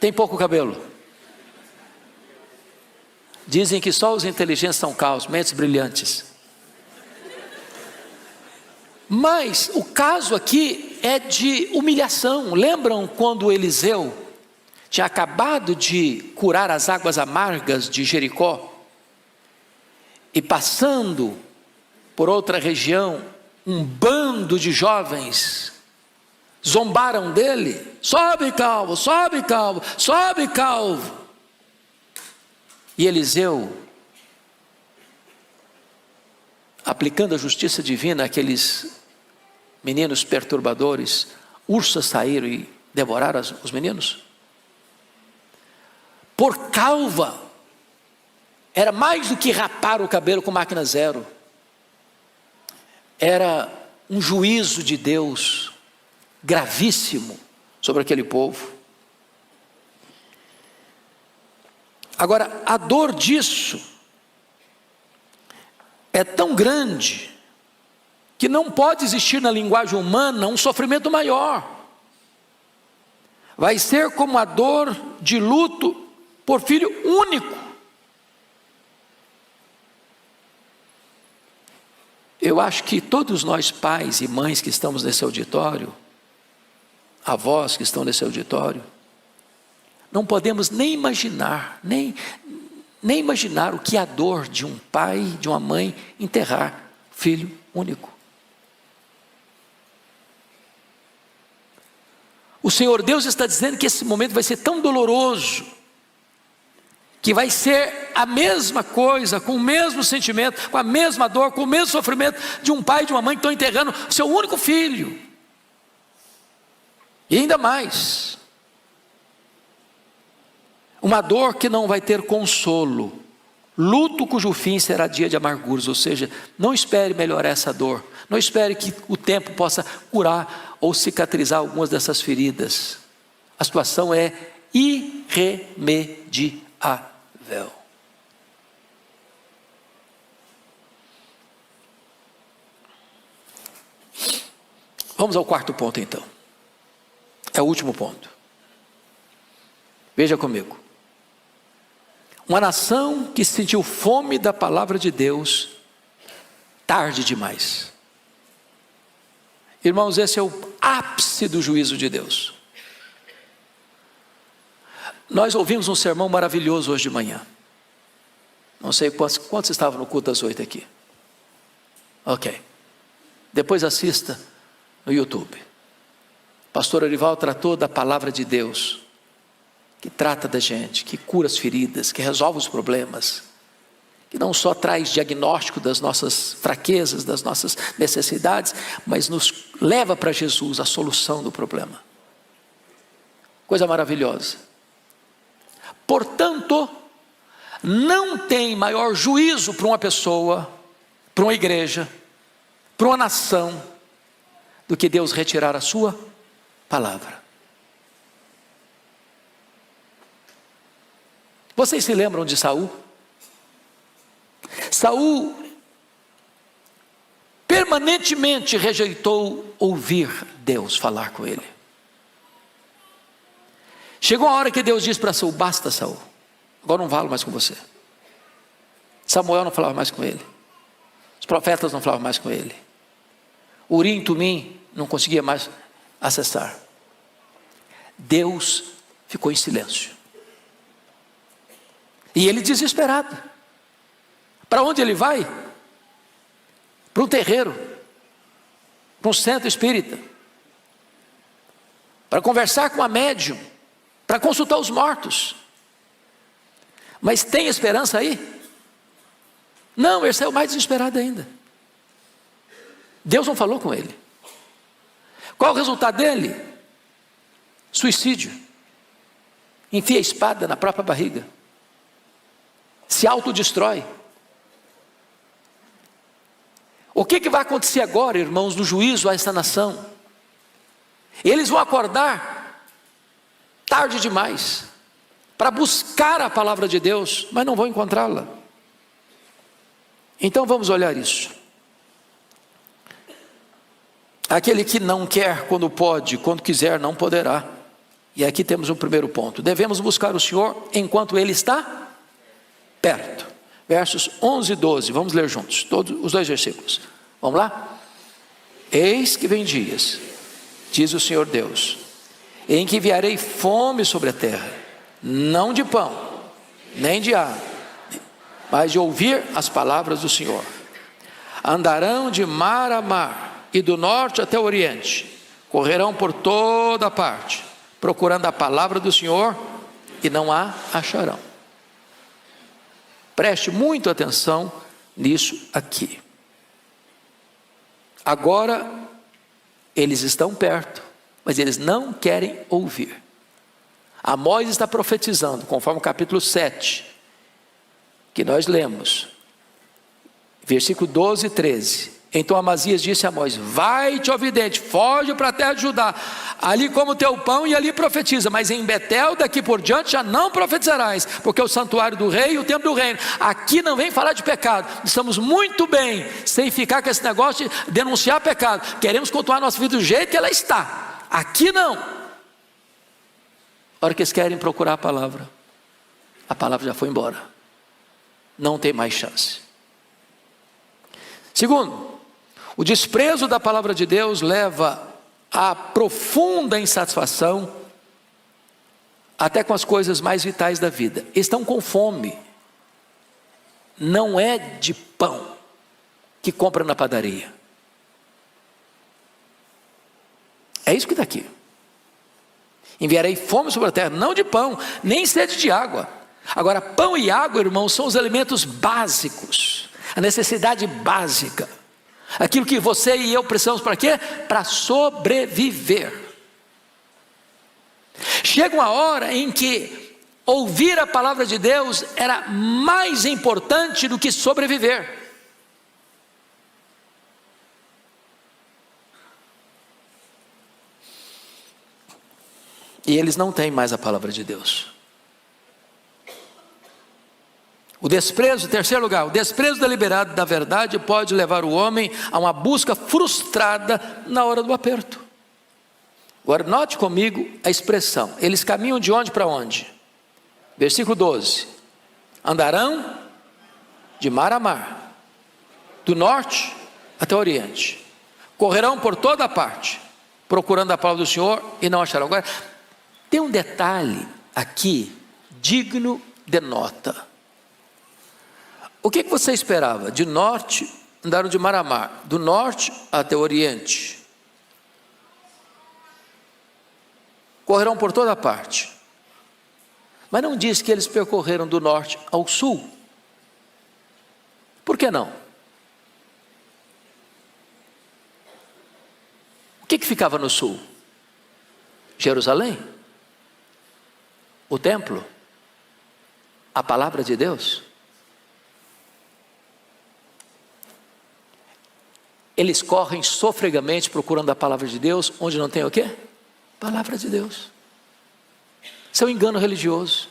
têm pouco cabelo. Dizem que só os inteligentes são calvos, mentes brilhantes. Mas o caso aqui é de humilhação. Lembram quando Eliseu tinha acabado de curar as águas amargas de Jericó? E passando por outra região, um bando de jovens zombaram dele. Sobe calvo, sobe calvo, sobe calvo. E Eliseu, aplicando a justiça divina àqueles meninos perturbadores, ursas saíram e devoraram os meninos. Por calva, era mais do que rapar o cabelo com máquina zero. Era um juízo de Deus gravíssimo sobre aquele povo. Agora, a dor disso é tão grande que não pode existir na linguagem humana um sofrimento maior. Vai ser como a dor de luto por filho único. Eu acho que todos nós pais e mães que estamos nesse auditório, avós que estão nesse auditório, não podemos nem imaginar, nem imaginar o que é a dor de um pai, de uma mãe enterrar filho único. O Senhor Deus está dizendo que esse momento vai ser tão doloroso, que vai ser a mesma coisa, com o mesmo sentimento, com a mesma dor, com o mesmo sofrimento de um pai e de uma mãe que estão enterrando o seu único filho. E ainda mais, uma dor que não vai ter consolo, luto cujo fim será dia de amarguras, ou seja, não espere melhorar essa dor, não espere que o tempo possa curar ou cicatrizar algumas dessas feridas. A situação é irremediável. Vamos ao quarto ponto então. É o último ponto. Veja comigo. Uma nação que sentiu fome da palavra de Deus, tarde demais. Irmãos, esse é o ápice do juízo de Deus. Nós ouvimos um sermão maravilhoso hoje de manhã. Não sei quantos estavam no culto das 8 aqui. Ok. Depois assista no YouTube. Pastor Orival tratou da palavra de Deus, que trata da gente, que cura as feridas, que resolve os problemas, que não só traz diagnóstico das nossas fraquezas, das nossas necessidades, mas nos leva para Jesus, a solução do problema. Coisa maravilhosa. Portanto, não tem maior juízo para uma pessoa, para uma igreja, para uma nação, do que Deus retirar a sua palavra. Vocês se lembram de Saul? Saul permanentemente rejeitou ouvir Deus falar com ele. Chegou a hora que Deus disse para Saul: basta, Saul, agora não falo mais com você. Samuel não falava mais com ele, os profetas não falavam mais com ele, Urim e Tumim não conseguia mais acessar. Deus ficou em silêncio. E ele desesperado. Para onde ele vai? Para um terreiro, para um centro espírita, para conversar com a médium, para consultar os mortos. Mas tem esperança aí? Não, ele saiu mais desesperado ainda. Deus não falou com ele. Qual o resultado dele? Suicídio. Enfia a espada na própria barriga. Se autodestrói. O que vai acontecer agora, irmãos, no juízo a essa nação? Eles vão acordar tarde demais para buscar a palavra de Deus, mas não vão encontrá-la. Então vamos olhar isso. Aquele que não quer quando pode, quando quiser não poderá. E aqui temos um primeiro ponto. Devemos buscar o Senhor enquanto Ele está perto. Versos 11 e 12, vamos ler juntos, todos os 2 versículos. Vamos lá? Eis que vem dias, diz o Senhor Deus, em que enviarei fome sobre a terra, não de pão, nem de água, mas de ouvir as palavras do Senhor. Andarão de mar a mar, e do norte até o oriente, correrão por toda parte, procurando a palavra do Senhor, e não a acharão. Preste muita atenção nisso aqui. Agora, eles estão perto, mas eles não querem ouvir. Amós está profetizando, conforme o capítulo 7, que nós lemos, versículo 12 e 13. Então Amazias disse a Amós: vai-te, ó vidente, foge para a terra de Judá, ali come o teu pão e ali profetiza, mas em Betel daqui por diante já não profetizarás, porque é o santuário do rei e o templo do reino. Aqui não vem falar de pecado, estamos muito bem, sem ficar com esse negócio de denunciar pecado, queremos continuar a nossa vida do jeito que ela está, aqui não. A hora que eles querem procurar a palavra já foi embora, não tem mais chance. Segundo, o desprezo da palavra de Deus leva a profunda insatisfação, até com as coisas mais vitais da vida. Estão com fome, não é de pão que compra na padaria. É isso que está aqui. Enviarei fome sobre a terra, não de pão, nem sede de água. Agora, pão e água, irmãos, são os alimentos básicos, a necessidade básica. Aquilo que você e eu precisamos para quê? Para sobreviver. Chega uma hora em que ouvir a palavra de Deus era mais importante do que sobreviver. E eles não têm mais a palavra de Deus. O desprezo, em terceiro lugar, o desprezo deliberado da verdade pode levar o homem a uma busca frustrada na hora do aperto. Agora note comigo a expressão, eles caminham de onde para onde? Versículo 12, andarão de mar a mar, do norte até o oriente, correrão por toda parte, procurando a palavra do Senhor e não acharão. Agora, tem um detalhe aqui, digno de nota. O que você esperava? De norte, andaram de mar a mar, do norte até o oriente, correrão por toda parte, mas não diz que eles percorreram do norte ao sul. Por que não? O que ficava no sul? Jerusalém? O templo? A palavra de Deus? Eles correm sofregamente procurando a palavra de Deus, onde não tem o quê? Palavra de Deus. Isso é um engano religioso.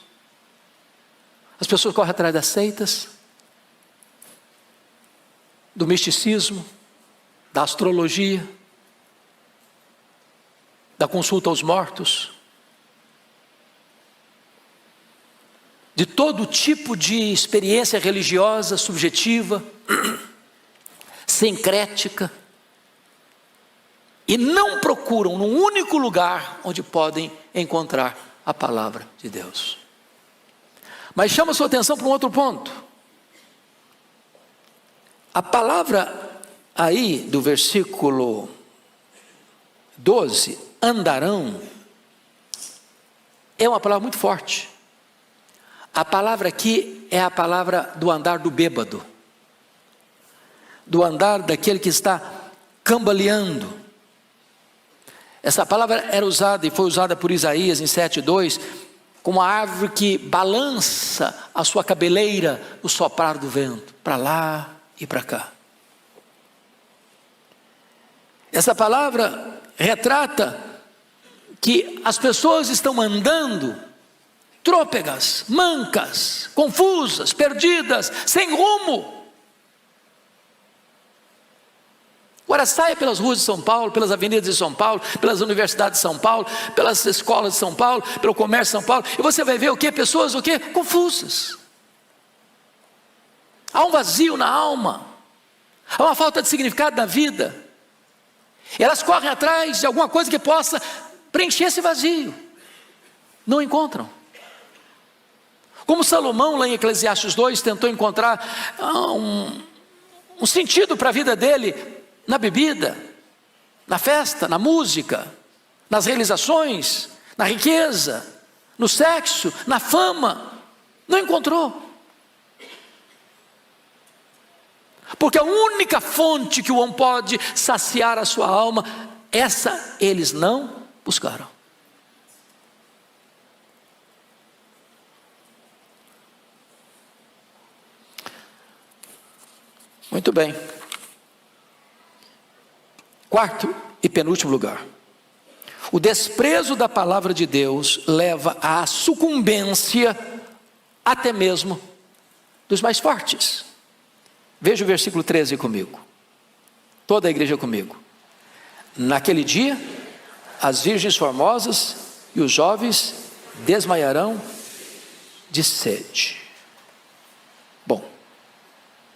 As pessoas correm atrás das seitas, do misticismo, da astrologia, da consulta aos mortos, de todo tipo de experiência religiosa subjetiva, sincrética, e não procuram num único lugar onde podem encontrar a palavra de Deus. Mas chama a sua atenção para um outro ponto. A palavra aí do versículo 12, andarão, é uma palavra muito forte. A palavra aqui é a palavra do andar do bêbado, do andar daquele que está cambaleando. Essa palavra era usada e foi usada por Isaías em 7:2, como a árvore que balança a sua cabeleira no soprar do vento, para lá e para cá. Essa palavra retrata que as pessoas estão andando trôpegas, mancas, confusas, perdidas, sem rumo. Agora saia pelas ruas de São Paulo, pelas avenidas de São Paulo, pelas universidades de São Paulo, pelas escolas de São Paulo, pelo comércio de São Paulo, e você vai ver o quê? Pessoas o quê? Confusas. Há um vazio na alma, há uma falta de significado na vida. Elas correm atrás de alguma coisa que possa preencher esse vazio, não encontram. Como Salomão, lá em Eclesiastes 2, tentou encontrar um sentido para a vida dele na bebida, na festa, na música, nas realizações, na riqueza, no sexo, na fama, não encontrou. Porque a única fonte que o homem pode saciar a sua alma, essa eles não buscaram. Muito bem. Quarto e penúltimo lugar. O desprezo da palavra de Deus leva à sucumbência até mesmo dos mais fortes. Veja o versículo 13 comigo. Toda a igreja comigo. Naquele dia, as virgens formosas e os jovens desmaiarão de sede. Bom,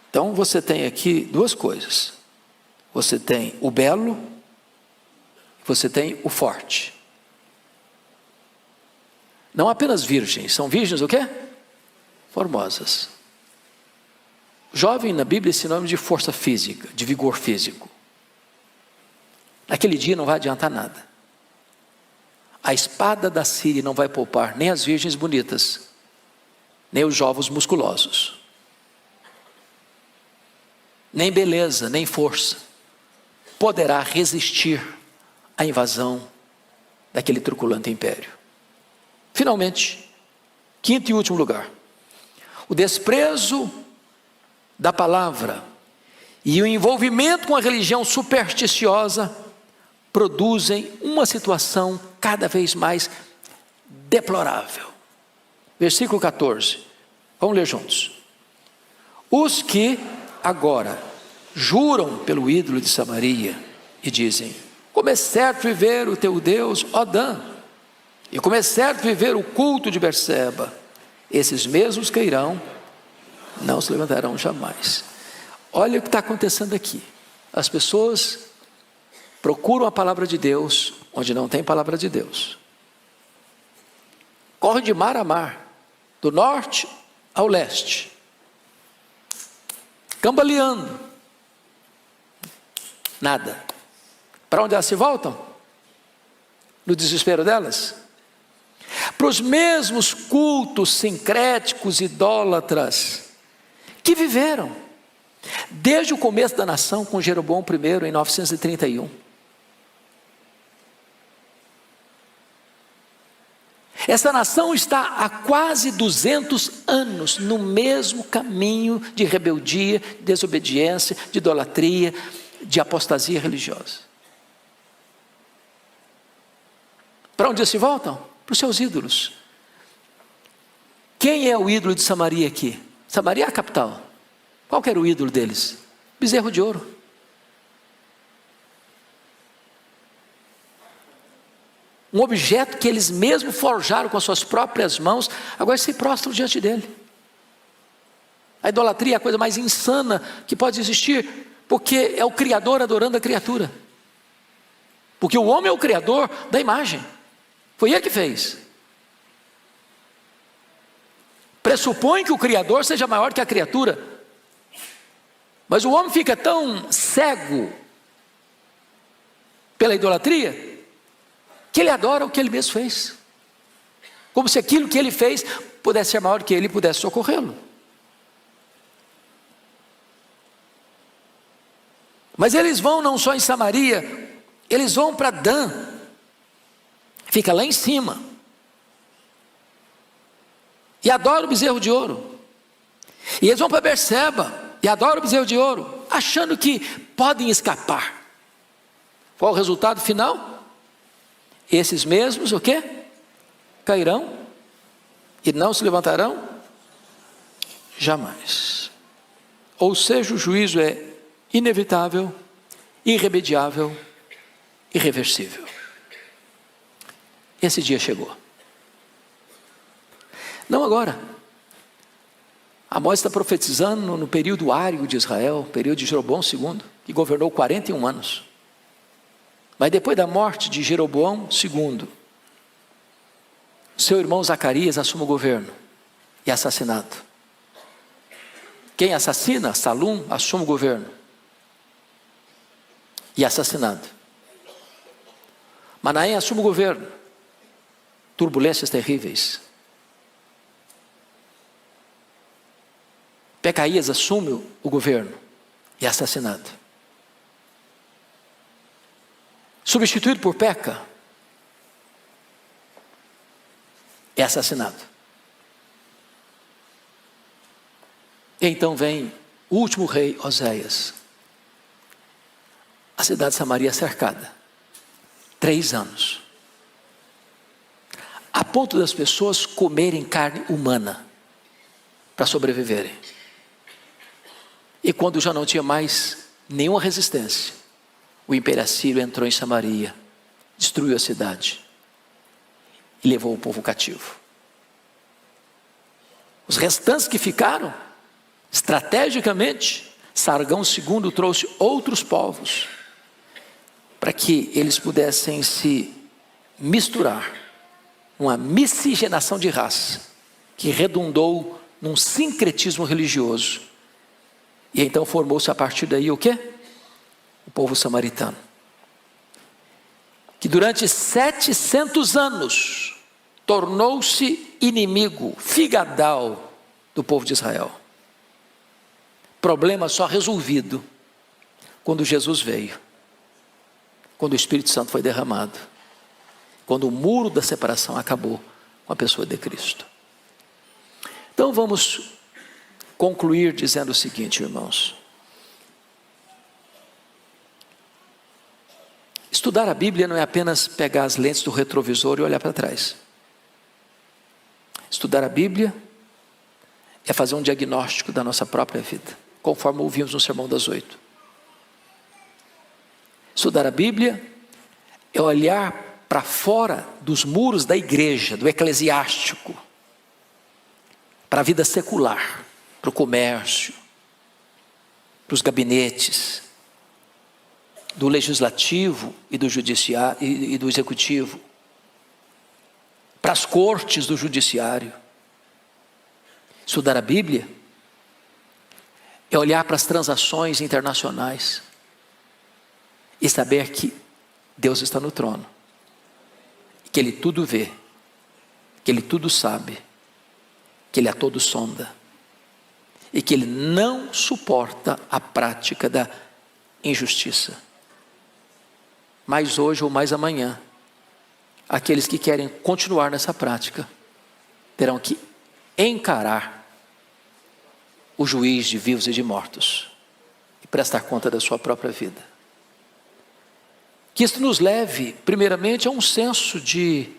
então você tem aqui duas coisas. Você tem o belo, você tem o forte. Não apenas virgens, são virgens o quê? Formosas. Jovem na Bíblia é sinônimo de força física, de vigor físico. Naquele dia não vai adiantar nada. A espada da Síria não vai poupar nem as virgens bonitas, nem os jovens musculosos. Nem beleza, nem força poderá resistir à invasão daquele truculento império. Finalmente, quinto e último lugar. O desprezo da palavra e o envolvimento com a religião supersticiosa produzem uma situação cada vez mais deplorável. Versículo 14, vamos ler juntos. Os que agora juram pelo ídolo de Samaria e dizem: como é certo viver o teu Deus, ó Dan, e como é certo viver o culto de Berseba, esses mesmos que irão, não se levantarão jamais. Olha o que está acontecendo aqui. As pessoas procuram a palavra de Deus onde não tem palavra de Deus. Correm de mar a mar, do norte ao leste, cambaleando. Nada. Para onde elas se voltam? No desespero delas? Para os mesmos cultos sincréticos, idólatras, que viveram desde o começo da nação com Jeroboão I em 931. Essa nação está há quase 200 anos no mesmo caminho de rebeldia, desobediência, de idolatria, de apostasia religiosa. Para onde se voltam? Para os seus ídolos. Quem é o ídolo de Samaria aqui? Samaria é a capital. Qual que era o ídolo deles? Bezerro de ouro. Um objeto que eles mesmos forjaram com as suas próprias mãos, agora se prostram diante dele. A idolatria é a coisa mais insana que pode existir, porque é o Criador adorando a criatura. Porque o homem é o Criador da imagem. Foi ele que fez. pressupõe que o Criador seja maior que a criatura. Mas o homem fica tão cego pela idolatria, que ele adora o que ele mesmo fez, como se aquilo que ele fez pudesse ser maior que ele e pudesse socorrê-lo. Mas eles vão não só em Samaria, eles vão para Dan, fica lá em cima, e adoram o bezerro de ouro. E eles vão para Berseba e adoram o bezerro de ouro, achando que podem escapar. Qual o resultado final? Esses mesmos, o quê? Cairão e não se levantarão jamais. Ou seja, o juízo é inevitável, irremediável, irreversível. Esse dia chegou. Não agora. Amós está profetizando no período árido de Israel, período de Jeroboão II, que governou 41 anos. Mas depois da morte de Jeroboão II, seu irmão Zacarias assume o governo e é assassinado. Quem assassina? Salum assume o governo e é assassinado. Manaém assume o governo. Turbulências terríveis. Pecaías assume o governo e é assassinado. Substituído por Peca, é assassinado. E então vem o último rei, Oséias. A cidade de Samaria cercada. 3 anos. A ponto das pessoas comerem carne humana para sobreviverem. E quando já não tinha mais nenhuma resistência, o Império Assírio entrou em Samaria, destruiu a cidade e levou o povo cativo. Os restantes que ficaram, estrategicamente, Sargão II trouxe outros povos para que eles pudessem se misturar, uma miscigenação de raça que redundou num sincretismo religioso. E então formou-se a partir daí o quê? O povo samaritano, que durante 700 anos tornou-se inimigo, figadal do povo de Israel. Problema só resolvido quando Jesus veio, quando o Espírito Santo foi derramado, quando o muro da separação acabou com a pessoa de Cristo. Então vamos concluir dizendo o seguinte, irmãos. Estudar a Bíblia não é apenas pegar as lentes do retrovisor e olhar para trás. Estudar a Bíblia é fazer um diagnóstico da nossa própria vida, conforme ouvimos no Sermão das 8. Estudar a Bíblia é olhar para fora dos muros da igreja, do eclesiástico, para a vida secular, para o comércio, para os gabinetes, do legislativo e do judiciário e do executivo, para as cortes do judiciário. Estudar a Bíblia é olhar para as transações internacionais e saber que Deus está no trono, que Ele tudo vê, que Ele tudo sabe, que Ele a todo sonda e que Ele não suporta a prática da injustiça. Mais hoje ou mais amanhã, aqueles que querem continuar nessa prática terão que encarar o juiz de vivos e de mortos e prestar conta da sua própria vida. Que isso nos leve, primeiramente, a um senso de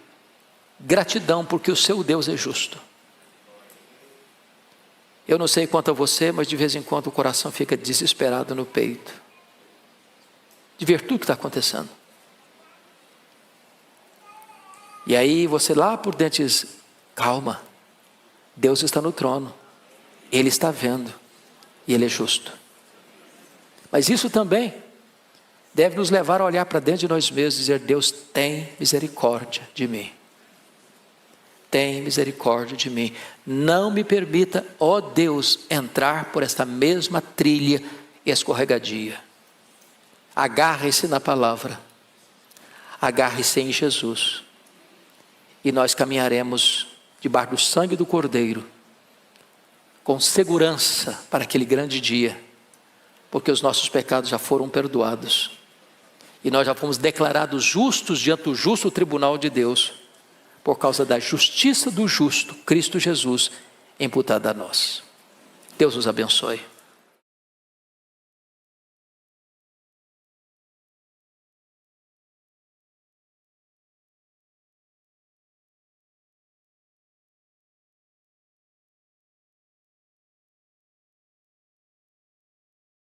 gratidão, porque o seu Deus é justo. Eu não sei quanto a você, mas de vez em quando o coração fica desesperado no peito, de ver tudo que está acontecendo. E aí você lá por dentro diz, calma, Deus está no trono, Ele está vendo, e Ele é justo. Mas isso também deve nos levar a olhar para dentro de nós mesmos e dizer, Deus tem misericórdia de mim. tem misericórdia de mim. Não me permita, ó Deus, entrar por esta mesma trilha escorregadia. Agarre-se na palavra, agarre-se em Jesus, e nós caminharemos debaixo do sangue do Cordeiro, com segurança para aquele grande dia, porque os nossos pecados já foram perdoados, e nós já fomos declarados justos diante do justo tribunal de Deus, por causa da justiça do justo, Cristo Jesus, imputada a nós. Deus os abençoe.